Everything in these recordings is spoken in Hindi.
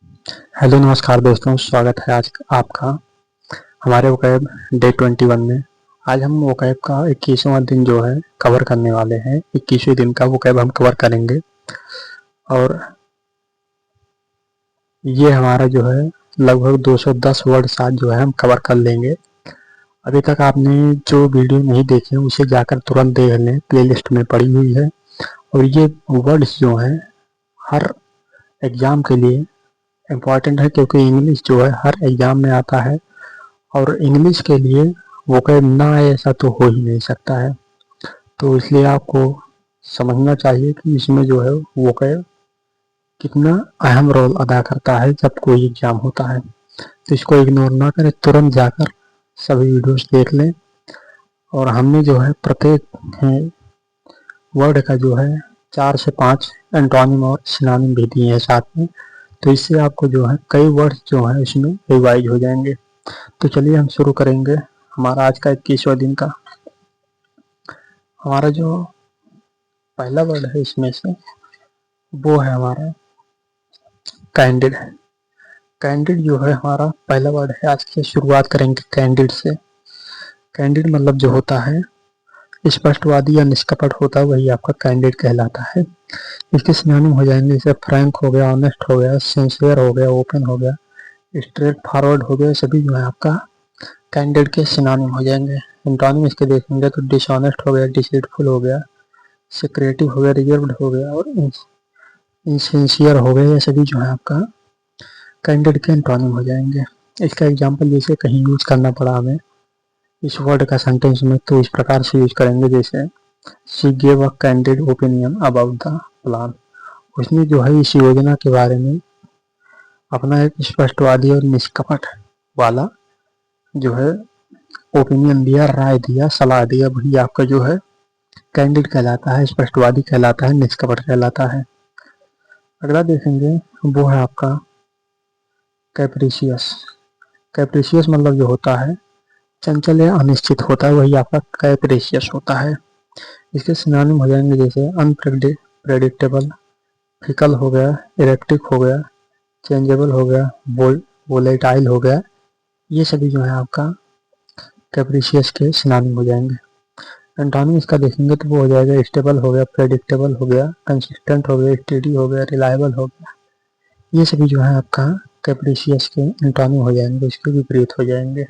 हेलो नमस्कार दोस्तों, स्वागत है आज आपका हमारे वोकैब डे 21 में। आज हम वोकैब का 21वां दिन जो है कवर करने वाले हैं। 21वें दिन का वोकैब हम कवर करेंगे और ये हमारा जो है लगभग 210 वर्ड आज जो है हम कवर कर लेंगे। अभी तक आपने जो वीडियो नहीं देखे उसे जाकर तुरंत देख लें, प्लेलिस्ट में पड़ी हुई है। और ये वर्ड्स जो हैं हर एग्ज़ाम के लिए इम्पॉर्टेंट है, क्योंकि इंग्लिश जो है हर एग्ज़ाम में आता है और इंग्लिश के लिए वोकैब ना आए ऐसा तो हो ही नहीं सकता है। तो इसलिए आपको समझना चाहिए कि इसमें जो है वोकैब कितना अहम रोल अदा करता है जब कोई एग्ज़ाम होता है। तो इसको इग्नोर ना करें, तुरंत जाकर सभी वीडियोस देख लें। और हमने जो है प्रत्येक वर्ड का जो है 4 से 5 एंटोनिम और सिनोनिम भी दिए हैं साथ में। तो इससे आपको जो है कई वर्ड्स जो हैं इसमें रिवाइज हो जाएंगे। तो चलिए हम शुरू करेंगे हमारा आज का 21वां दिन का। हमारा जो पहला वर्ड है इसमें से वो है हमारा कैंडिड। कैंडिड जो है हमारा पहला वर्ड है। आज से शुरुआत करेंगे कैंडिड से। कैंडिड मतलब जो होता है स्पष्टवादी या निष्कपट होता है, वही आपका कैंडिड कहलाता है। इसके सिनोनिम हो जाएंगे जैसे फ्रैंक हो गया, ऑनेस्ट हो गया, सिंसियर हो गया, ओपन हो गया, स्ट्रेट फॉरवर्ड हो गया। सभी जो है आपका कैंडिड के सिनोनिम हो जाएंगे। एंटोनिम इसके देखेंगे तो डिसऑनेस्ट हो गया, डिसीटफुल हो गया, सिक्रेटिव हो गया, रिजर्व्ड हो गया और इनसिंसियर हो गए। ये सभी जो है आपका कैंडिड के एंटोनिम हो जाएंगे। इसका एग्जांपल जैसे कहीं यूज करना पड़ा हमें इस वर्ड का सेंटेंस में, तो इस प्रकार से यूज करेंगे जैसे she gave a candid opinion about the plan. उसने जो है इस योजना के बारे में अपना एक स्पष्टवादी और निष्कपट वाला जो है ओपिनियन दिया, राय दिया, सलाह दिया। वही आपका जो है कैंडिड कहलाता है, स्पष्टवादी कहलाता है, निष्कपट कहलाता है। अगला देखेंगे वो है आपका कैप्रिशियस। कैप्रिशियस मतलब जो होता है चंचल या अनिश्चित होता है, वही आपका कैप्रिशियस होता है। इसके सिनोनिम हो जाएंगे जैसे अनप्रेडिक्टेबल, फिकल हो गया, इरेक्टिक हो गया, चेंजेबल हो गया, वोलेटाइल हो गया। ये सभी जो है आपका कैप्रिशियस के सिनोनिम हो जाएंगे। एंटोनिम इसका देखेंगे तो वो हो जाएगा स्टेबल हो गया, प्रेडिक्टेबल हो गया, कंसिस्टेंट हो गया, स्टेडी हो गया, रिलायबल हो गया। ये सभी जो है आपका कैप्रिशियस के एंटोनिम हो जाएंगे, इसके विपरीत हो जाएंगे।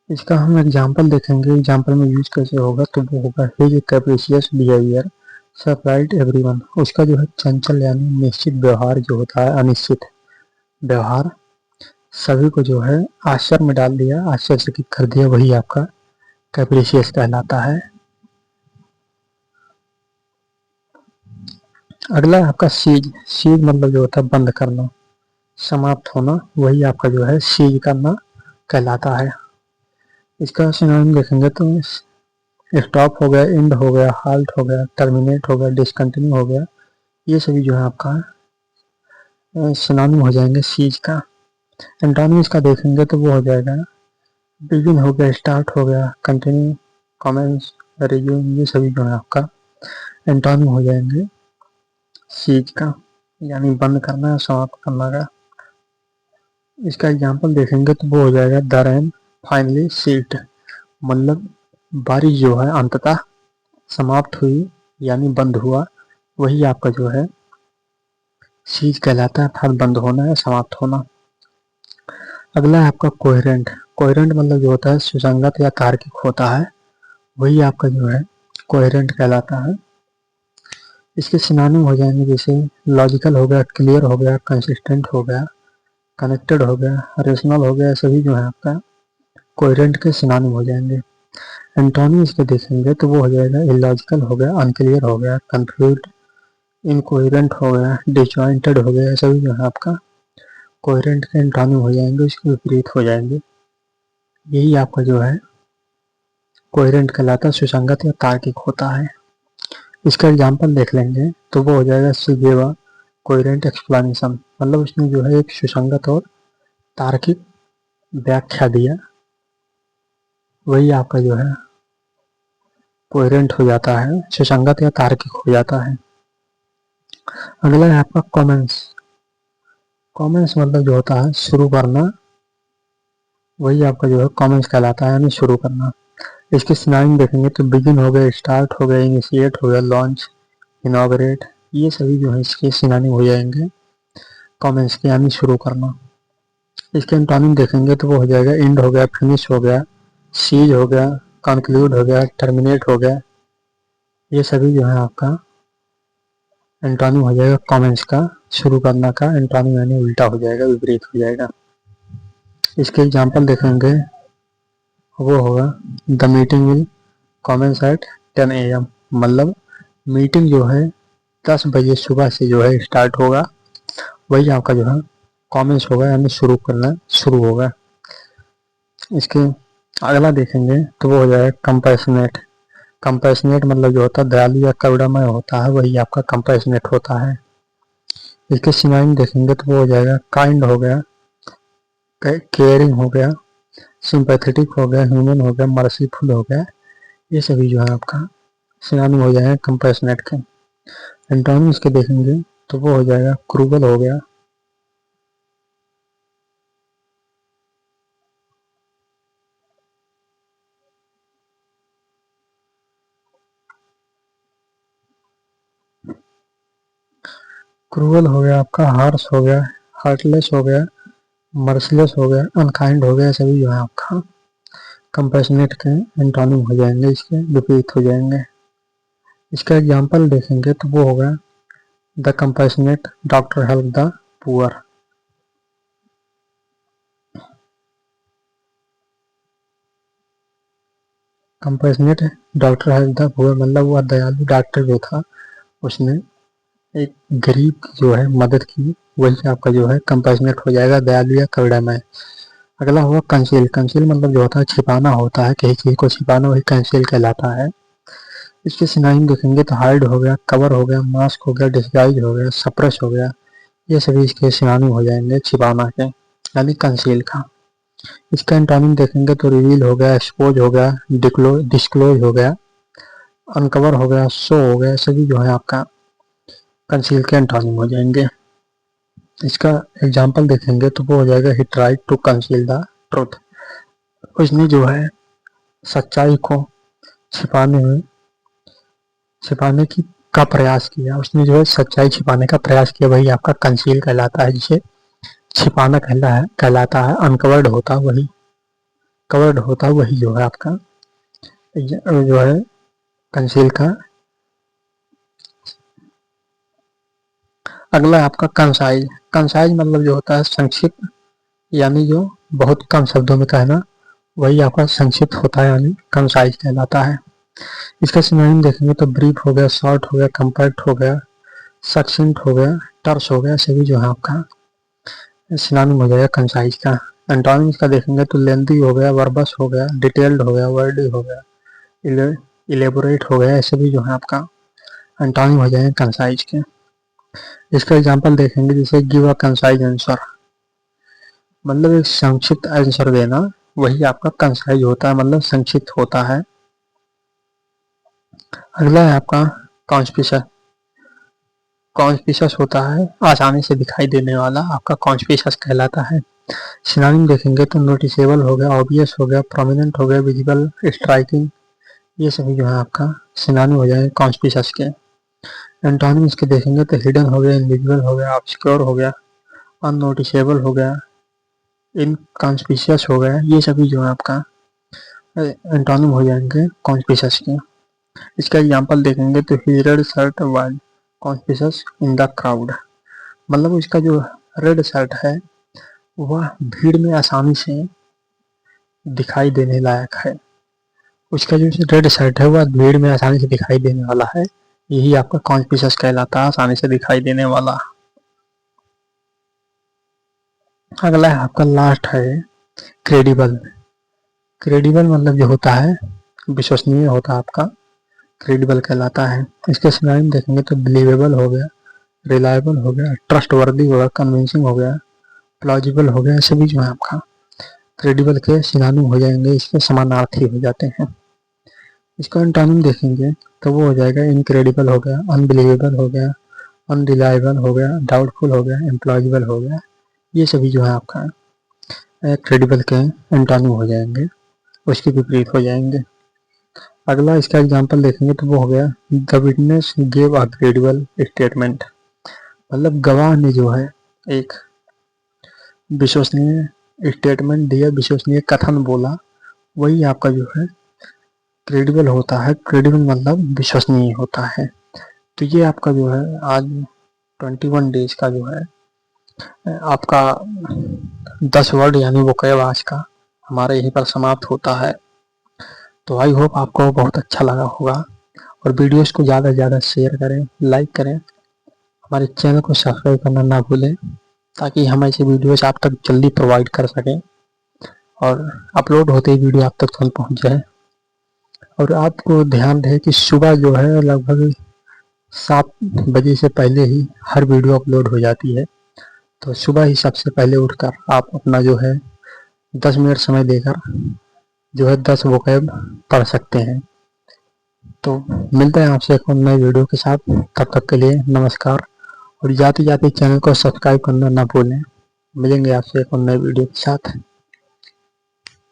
इसका हम एग्जांपल देखेंगे, एग्जांपल में यूज कैसे होगा तो वो होगा हिज कैप्रिशियस बिहेवियर सरप्राइज्ड एवरीवन। उसका जो है चंचल यानी निश्चित व्यवहार जो होता है, अनिश्चित व्यवहार सभी को जो है आश्चर्य में डाल दिया, आश्चर्यचकित कर दिया, वही आपका कैप्रिशियस कहलाता है। अगला है आपका सीज। सीज मतलब जो होता है बंद करना, समाप्त होना, वही आपका जो है सीज करना कहलाता है। इसका सिनोनिम देखेंगे तो स्टॉप हो गया, एंड हो गया, हाल्ट हो गया, टर्मिनेट हो गया, डिसकंटिन्यू हो गया। ये सभी जो है आपका सिनोनिम हो जाएंगे सीज का। एंटोनिम इसका देखेंगे तो वो हो जाएगा बिगिन हो गया, स्टार्ट हो गया, कंटिन्यू, कमेंस, रिज्यूम। ये सभी जो है आपका एंटोनिम हो जाएंगे सीज का, यानी बंद करना या समाप्त करना का। इसका एग्जांपल देखेंगे तो वो हो जाएगा द रेन फाइनली सीट। मतलब बारिश जो है अंततः समाप्त हुई यानी बंद हुआ, वही आपका जो है सीज कहलाता है, अर्थात बंद होना या समाप्त होना। अगला है आपका कोहेरेंट। कोहेरेंट मतलब जो होता है सुसंगत या तार्किक होता है, वही आपका जो है कोहेरेंट कहलाता है। इसके सिनोनिम हो जाएंगे जैसे लॉजिकल हो गया, क्लियर हो गया, कंसिस्टेंट हो गया, कनेक्टेड हो गया, रेशनल हो गया। सभी जो है आपका कोहेरेंट के सिनोनिम हो जाएंगे। एंटोनिम इसके देखेंगे तो वो हो जाएगा इलॉजिकल हो गया, अनक्लियर हो गया, कंफ्यूज्ड, इनकोहेरेंट हो गया, डिसजॉइंटेड हो गया। सभी जो है आपका कोहेरेंट के एंटोनिम हो जाएंगे, इसके विपरीत हो जाएंगे। यही आपका जो है कोहेरेंट कहलाता है, सुसंगत या तार्किक होता है। इसका एग्जांपल देख लेंगे तो वो हो जाएगा she give a coherent explanation. मतलब उसने जो है एक सुसंगत और तार्किक व्याख्या दिया, वही आपका जो है कोहेरेंट हो जाता है, सुसंगत या तार्किक हो जाता है। अगला है आपका कमेंस। कॉमेंस मतलब जो होता है शुरू करना, वही आपका जो है कॉमेंस कहलाता है, यानी शुरू करना। इसके सिनोनिम देखेंगे तो बिगिन हो गया, स्टार्ट हो गया, इनिशिएट हो गया, लॉन्च, इनॉग्रेट, ये सभी जो है इसके सिनोनिम हो जाएंगे कॉमेंस के, यानी शुरू करना। इसके एंटोनिम देखेंगे तो वो हो जाएगा एंड हो गया, फिनिश हो गया, सीज हो गया, कंक्लूड हो गया, टर्मिनेट हो गया, ये सभी जो है आपका एंटोनिम हो जाएगा कॉमेंस का। शुरू करना का एंटोनिम यानी उल्टा हो जाएगा, विपरीत हो जाएगा। इसके एग्जाम्पल देखेंगे, वो होगा the meeting will commence at 10 AM, मतलब मीटिंग जो है 10 बजे सुबह से जो है स्टार्ट होगा, वही आपका जो है कॉमेंस होगा, यानी शुरू करना शुरू होगा। इसके अगला देखेंगे तो वो हो जाएगा कंपैशनेट। कंपैशनेट मतलब जो होता है दयालु या करुणामय होता है, वही आपका कंपैशनेट होता है। इसके सिनोनिम देखेंगे तो वो हो जाएगा काइंड हो गया, केयरिंग हो गया, सिंपैथेटिक हो गया, ह्यूमन हो गया, मर्सीफुल हो गया, ये सभी जो है आपका सिनोनिम हो जाएगा कंपैशनेट के। एंटोनिम इसके देखेंगे तो वो हो जाएगा क्रूवल हो गया, क्रूवल हो गया आपका, हार्श हो गया, हार्टलेस हो गया, मर्सिलेस हो गया, अनकाइंड हो गया, सभी जो है आपका कंपैशनेट के एंटोनिम हो जाएंगे, इसके विपरीत हो जाएंगे। इसका एग्जाम्पल देखेंगे तो वो होगा the compassionate doctor help the poor. Compassionate doctor help the poor मतलब वह दयालु डॉक्टर जो था उसने एक गरीब की जो है मदद की, वही आपका जो है कंपैशनेट हो जाएगा, दयालु या करुणामय। अगला हुआ कंसील। कंसील मतलब जो होता है छिपाना होता है, किसी चीज को छिपाना, वही कंसील कहलाता है। इसके सिनोनिम देखेंगे तो हाइड हो गया, कवर हो गया, मास्क हो गया, डिस्गाइज हो गया, सप्रेस हो गया, ये सभी इसके सिनोनिम हो जाएंगे छिपाना के, यानी कंसील का। इसका एंटोनिम देखेंगे तो रिवील हो गया, एक्सपोज हो गया, डिस्क्लोज हो गया, अनकवर हो गया, शो हो गया, सभी जो है आपका कंसील के एंटोनिम हो जाएंगे। इसका एग्जाम्पल देखेंगे तो वो हो जाएगा he tried to conceal the truth. उसने जो है सच्चाई को छिपाने में छिपाने की का प्रयास किया, उसने जो है सच्चाई छिपाने का प्रयास किया, वही आपका कंसील कहलाता है, जिसे छिपाना कहलाता है। अनकवर्ड होता वही, कवर्ड होता वही जो है आपका जो है कंसील का। अगला है आपका कंसाइज। कंसाइज मतलब जो होता है संक्षिप्त, यानी जो बहुत कम शब्दों में कहना, वही आपका संक्षिप्त होता है, यानी कंसाइज कहलाता है। इसका सिनोनिम देखेंगे तो ब्रीफ हो गया, शॉर्ट हो गया, कंपैक्ट हो गया, सक्सेंट हो गया, टर्स हो गया, सभी जो है आपका सिनोनिम हो जाएगा कंसाइज का। एंटोनिम इसका देखेंगे तो लेंथी हो गया, वर्बस हो गया, डिटेल्ड हो गया, वर्डी हो गया, इलेबोरेट हो गया, ऐसे भी जो है आपका एंटोनिम हो जाएंगे कंसाइज के। इसका एग्जांपल देखेंगे जैसे गिव अ कंसाइज आंसर, मतलब एक संक्षिप्त आंसर देना, वही आपका कंसाइज होता है, मतलब संक्षिप्त होता है। अगला है आपका कॉन्स्पिशस। कॉन्स्पिशस होता है आसानी से दिखाई देने वाला, आपका कॉन्स्पिशस कहलाता है। सिनोनिम देखेंगे तो नोटिसेबल हो गया, ऑब्वियस हो गया, प्रोमिनेंट हो गया, विजिबल, स्ट्राइकिंग, ये सभी जो है आपका सिनोनिम हो जाएंगे कॉन्स्पिशस के। एंटोनिम इसके देखेंगे तो हिडन हो गया, इनविजिबल हो गया, ऑब्सक्योर हो गया, अननोटिसेबल हो गया, इनकॉन्स्पिशियस हो गया, ये सभी जो है आपका एंटोनिम हो जाएंगे कॉन्स्पिशियस के। इसका एग्जांपल देखेंगे तो he red shirt while conspicuous in the crowd, मतलब इसका जो रेड शर्ट है वह भीड़ में आसानी से दिखाई देने लायक है। उसका जो रेड शर्ट है वह भीड़ में आसानी से दिखाई देने वाला है, यही आपका कॉन्स्पिशियस कहलाता है, आसानी से दिखाई देने वाला। अगला है आपका लास्ट है क्रेडिबल। क्रेडिबल मतलब जो होता है विश्वसनीय होता है, आपका क्रेडिबल कहलाता है। इसके सिनोनिम देखेंगे तो बिलीवेबल हो गया, रिलायबल हो गया, ट्रस्टवर्दी हो गया, कन्विंसिंग हो गया, प्लॉजिबल हो गया, सभी जो है आपका क्रेडिबल के सिनोनिम हो जाएंगे, इसके समानार्थी हो जाते हैं। इसका एंटोनिम देखेंगे तो वो हो जाएगा इनक्रेडिबल हो गया, अनबिलीवेबल हो गया, अनरिलायबल हो गया, डाउटफुल हो गया, इम्प्लॉजिबल हो गया, ये सभी जो है आपका क्रेडिबल के एंटोनिम हो जाएंगे, उसके विपरीत हो जाएंगे। अगला इसका एग्जांपल देखेंगे तो वो हो गया the witness give a credible statement, मतलब गवाह ने जो है एक विश्वसनीय स्टेटमेंट दिया, विश्वसनीय कथन बोला, वही आपका जो है क्रेडिबल होता है। क्रेडिबल मतलब विश्वसनीय होता है। तो ये आपका जो है आज 21 डेज का जो है आपका 10 वर्ड यानी वोकैब आज का हमारे यहीं पर समाप्त होता है। तो आई होप आपको बहुत अच्छा लगा होगा, और वीडियोस को ज़्यादा से ज़्यादा शेयर करें, लाइक करें, हमारे चैनल को सब्सक्राइब करना ना भूलें, ताकि हम ऐसे वीडियोस आप तक जल्दी प्रोवाइड कर सकें और अपलोड होते ही वीडियो आप तक तुरंत पहुंच जाए। और आपको ध्यान रहे कि सुबह जो है लगभग 7 बजे से पहले ही हर वीडियो अपलोड हो जाती है। तो सुबह ही सबसे पहले उठकर आप अपना जो है 10 मिनट समय देकर जो है 10 वोकैब पढ़ सकते हैं। तो मिलते हैं आपसे एक नए वीडियो के साथ, तब तक के लिए नमस्कार। और जाते जाते चैनल को सब्सक्राइब करना ना भूलें। मिलेंगे आपसे एक नए वीडियो के साथ।